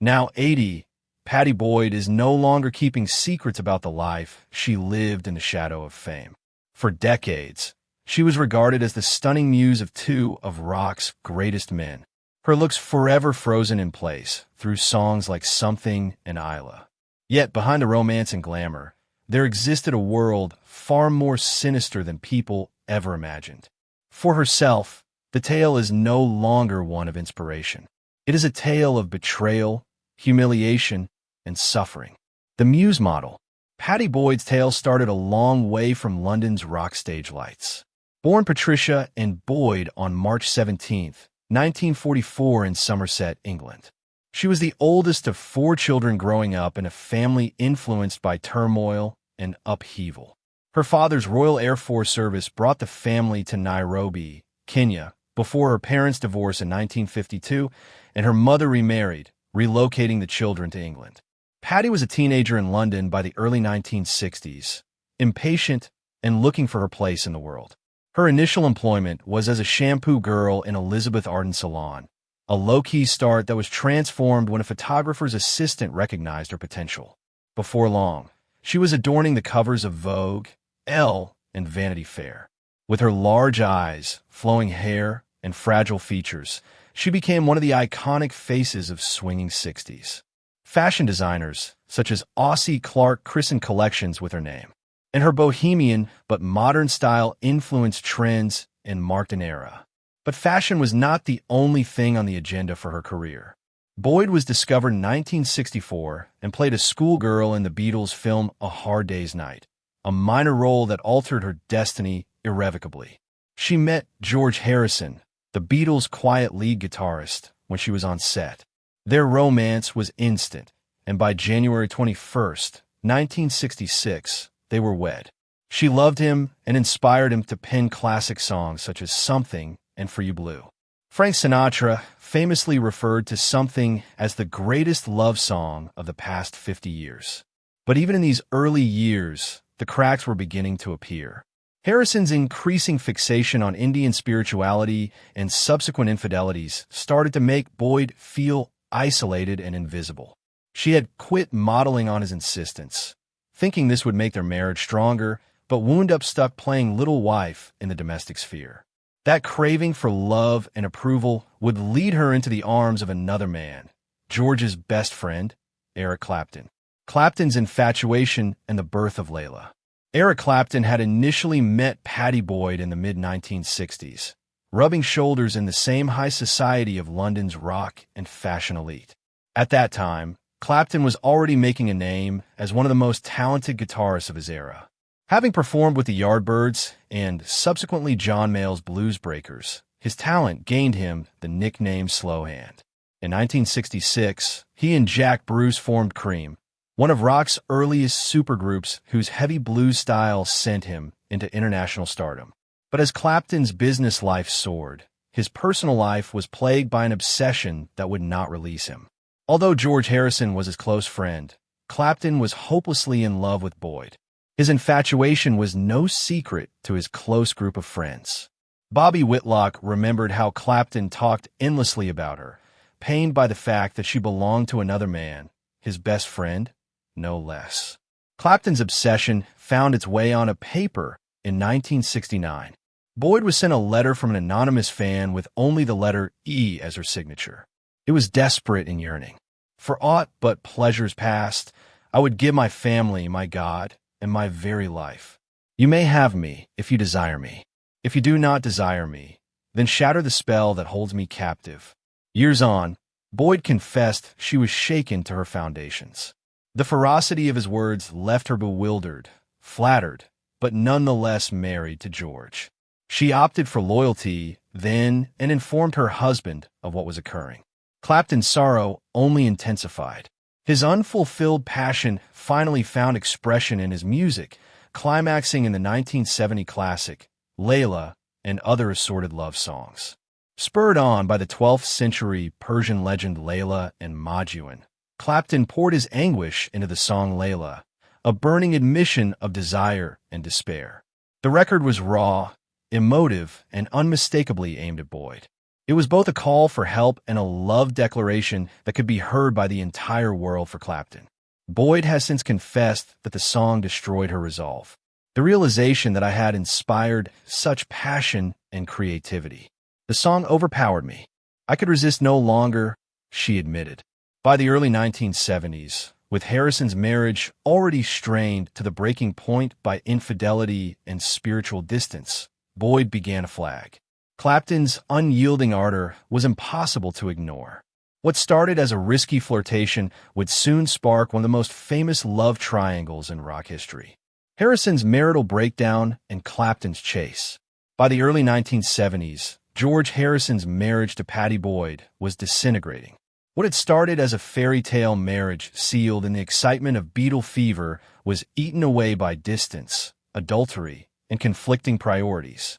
Now 80, Patty Boyd is no longer keeping secrets about the life she lived in the shadow of fame. For decades, she was regarded as the stunning muse of two of rock's greatest men, her looks forever frozen in place through songs like Something and Isla. Yet behind the romance and glamour, there existed a world far more sinister than people ever imagined. For herself, the tale is no longer one of inspiration. It is a tale of betrayal, humiliation, and suffering. The muse model. Patty Boyd's tale started a long way from London's rock stage lights. Born Patricia and Boyd on March 17, 1944 in Somerset, England. She was the oldest of 4 children growing up in a family influenced by turmoil and upheaval. Her father's Royal Air Force service brought the family to Nairobi, Kenya, before her parents' divorce in 1952, and her mother remarried, relocating the children to England. Patty was a teenager in London by the early 1960s, impatient and looking for her place in the world. Her initial employment was as a shampoo girl in Elizabeth Arden's salon, a low-key start that was transformed when a photographer's assistant recognized her potential. Before long, she was adorning the covers of Vogue, Elle, and Vanity Fair. With her large eyes, flowing hair, and fragile features, she became one of the iconic faces of swinging 60s. Fashion designers, such as Aussie Clark, christened collections with her name, and her bohemian but modern style influenced trends and marked an era. But fashion was not the only thing on the agenda for her career. Boyd was discovered in 1964 and played a schoolgirl in the Beatles' film A Hard Day's Night, a minor role that altered her destiny irrevocably. She met George Harrison, the Beatles' quiet lead guitarist, when she was on set. Their romance was instant, and by January 21, 1966, they were wed. She loved him and inspired him to pen classic songs such as Something and For You Blue. Frank Sinatra famously referred to Something as the greatest love song of the past 50 years. But even in these early years, the cracks were beginning to appear. Harrison's increasing fixation on Indian spirituality and subsequent infidelities started to make Boyd feel isolated and invisible. She had quit modeling on his insistence, thinking this would make their marriage stronger, but wound up stuck playing little wife in the domestic sphere. That craving for love and approval would lead her into the arms of another man, George's best friend, Eric Clapton. Clapton's infatuation and the birth of Layla. Eric Clapton had initially met Patty Boyd in the mid-1960s, rubbing shoulders in the same high society of London's rock and fashion elite. At that time, Clapton was already making a name as one of the most talented guitarists of his era. Having performed with the Yardbirds and subsequently John Mayall's Blues Breakers, his talent gained him the nickname Slowhand. In 1966, he and Jack Bruce formed Cream, one of rock's earliest supergroups whose heavy blues style sent him into international stardom. But as Clapton's business life soared, his personal life was plagued by an obsession that would not release him. Although George Harrison was his close friend, Clapton was hopelessly in love with Boyd. His infatuation was no secret to his close group of friends. Bobby Whitlock remembered how Clapton talked endlessly about her, pained by the fact that she belonged to another man, his best friend, no less. Clapton's obsession found its way on a paper in 1969. Boyd was sent a letter from an anonymous fan with only the letter E as her signature. It was desperate and yearning. For aught but pleasures past, I would give my family, my God, and my very life. You may have me if you desire me. If you do not desire me, then shatter the spell that holds me captive. Years on, Boyd confessed she was shaken to her foundations. The ferocity of his words left her bewildered, flattered, but nonetheless married to George. She opted for loyalty then and informed her husband of what was occurring. Clapton's sorrow only intensified. His unfulfilled passion finally found expression in his music, climaxing in the 1970 classic, Layla, and other assorted love songs. Spurred on by the 12th century Persian legend Layla and Majnun, Clapton poured his anguish into the song Layla, a burning admission of desire and despair. The record was raw, emotive, and unmistakably aimed at Boyd. It was both a call for help and a love declaration that could be heard by the entire world for Clapton. Boyd has since confessed that the song destroyed her resolve. The realization that I had inspired such passion and creativity. The song overpowered me. I could resist no longer, she admitted. By the early 1970s, with Harrison's marriage already strained to the breaking point by infidelity and spiritual distance, Boyd began to flag. Clapton's unyielding ardor was impossible to ignore. What started as a risky flirtation would soon spark one of the most famous love triangles in rock history. Harrison's marital breakdown and Clapton's chase. By the early 1970s, George Harrison's marriage to Pattie Boyd was disintegrating. What had started as a fairy tale marriage sealed in the excitement of Beatle fever was eaten away by distance, adultery, and conflicting priorities.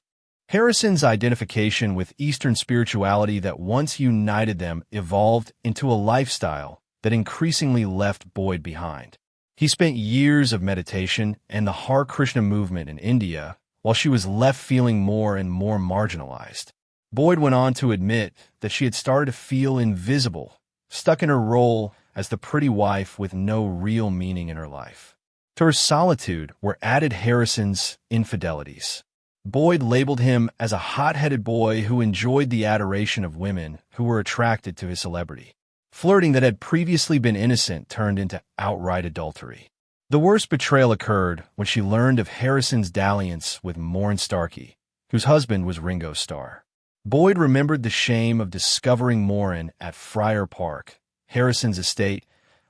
Harrison's identification with Eastern spirituality that once united them evolved into a lifestyle that increasingly left Boyd behind. He spent years of meditation and the Hare Krishna movement in India, while she was left feeling more and more marginalized. Boyd went on to admit that she had started to feel invisible, stuck in her role as the pretty wife with no real meaning in her life. To her solitude were added Harrison's infidelities. Boyd labeled him as a hot-headed boy who enjoyed the adoration of women who were attracted to his celebrity. Flirting that had previously been innocent turned into outright adultery. The worst betrayal occurred when she learned of Harrison's dalliance with Maureen Starkey, whose husband was Ringo Starr. Boyd remembered the shame of discovering Maureen at Friar Park, Harrison's estate,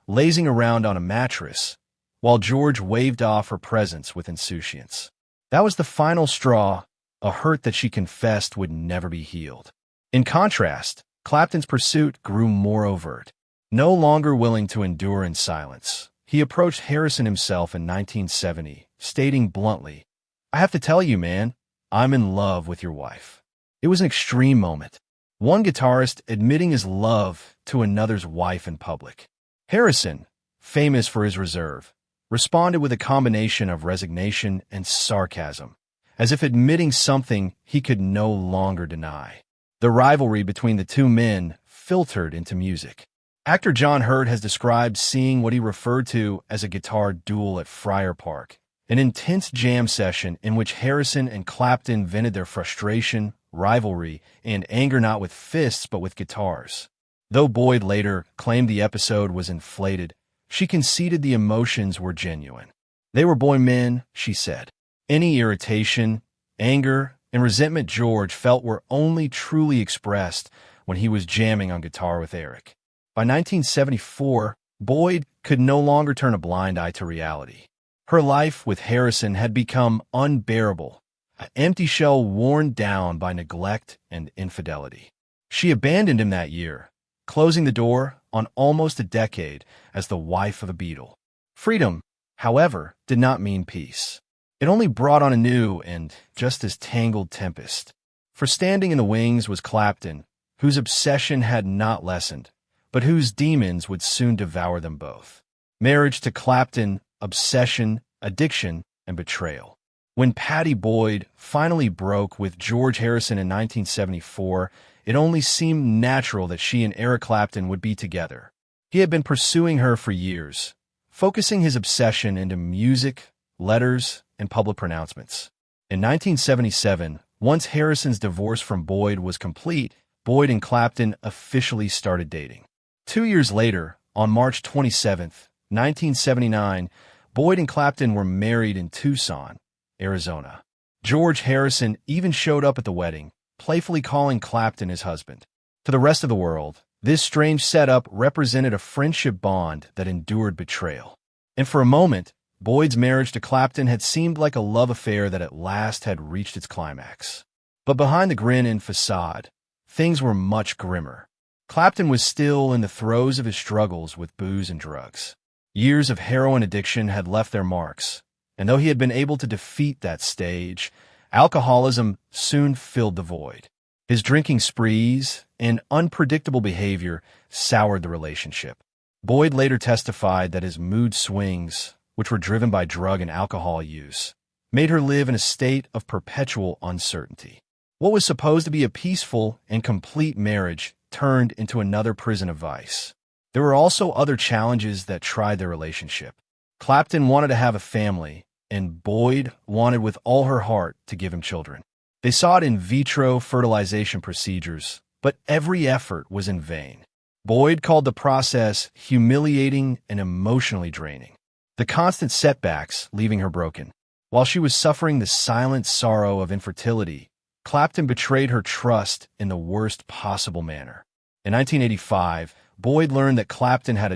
lazing around on a mattress, while George waved off her presence with insouciance. That was the final straw, a hurt that she confessed would never be healed. In contrast, Clapton's pursuit grew more overt. No longer willing to endure in silence, he approached Harrison himself in 1970, stating bluntly, "I have to tell you, man, I'm in love with your wife." It was an extreme moment. One guitarist admitting his love to another's wife in public. Harrison, famous for his reserve, responded with a combination of resignation and sarcasm, as if admitting something he could no longer deny. The rivalry between the two men filtered into music. Actor John Hurt has described seeing what he referred to as a guitar duel at Friar Park, an intense jam session in which Harrison and Clapton vented their frustration, rivalry, and anger not with fists but with guitars. Though Boyd later claimed the episode was inflated, she conceded the emotions were genuine. They were boy men, she said. Any irritation, anger, and resentment George felt were only truly expressed when he was jamming on guitar with Eric. By 1974, Boyd could no longer turn a blind eye to reality. Her life with Harrison had become unbearable, an empty shell worn down by neglect and infidelity. She abandoned him that year, closing the door on almost a decade as the wife of a Beatle. Freedom, however, did not mean peace. It only brought on a new and just as tangled tempest. For standing in the wings was Clapton, whose obsession had not lessened, but whose demons would soon devour them both. Marriage to Clapton, obsession, addiction, and betrayal. When Pattie Boyd finally broke with George Harrison in 1974, it only seemed natural that she and Eric Clapton would be together. He had been pursuing her for years, focusing his obsession into music, letters, and public pronouncements. In 1977, once Harrison's divorce from Boyd was complete, Boyd and Clapton officially started dating. 2 years later, on March 27, 1979, Boyd and Clapton were married in Tucson, Arizona. George Harrison even showed up at the wedding, playfully calling Clapton his husband. To the rest of the world, this strange setup represented a friendship bond that endured betrayal. And for a moment, Boyd's marriage to Clapton had seemed like a love affair that at last had reached its climax. But behind the grin and facade, things were much grimmer. Clapton was still in the throes of his struggles with booze and drugs. Years of heroin addiction had left their marks, and though he had been able to defeat that stage, alcoholism soon filled the void. His drinking sprees and unpredictable behavior soured the relationship. Boyd later testified that his mood swings, which were driven by drug and alcohol use, made her live in a state of perpetual uncertainty. What was supposed to be a peaceful and complete marriage turned into another prison of vice. There were also other challenges that tried their relationship. Clapton wanted to have a family, and Boyd wanted with all her heart to give him children. They sought in vitro fertilization procedures, but every effort was in vain. Boyd called the process humiliating and emotionally draining. The constant setbacks leaving her broken. While she was suffering the silent sorrow of infertility, Clapton betrayed her trust in the worst possible manner. In 1985, Boyd learned that Clapton had a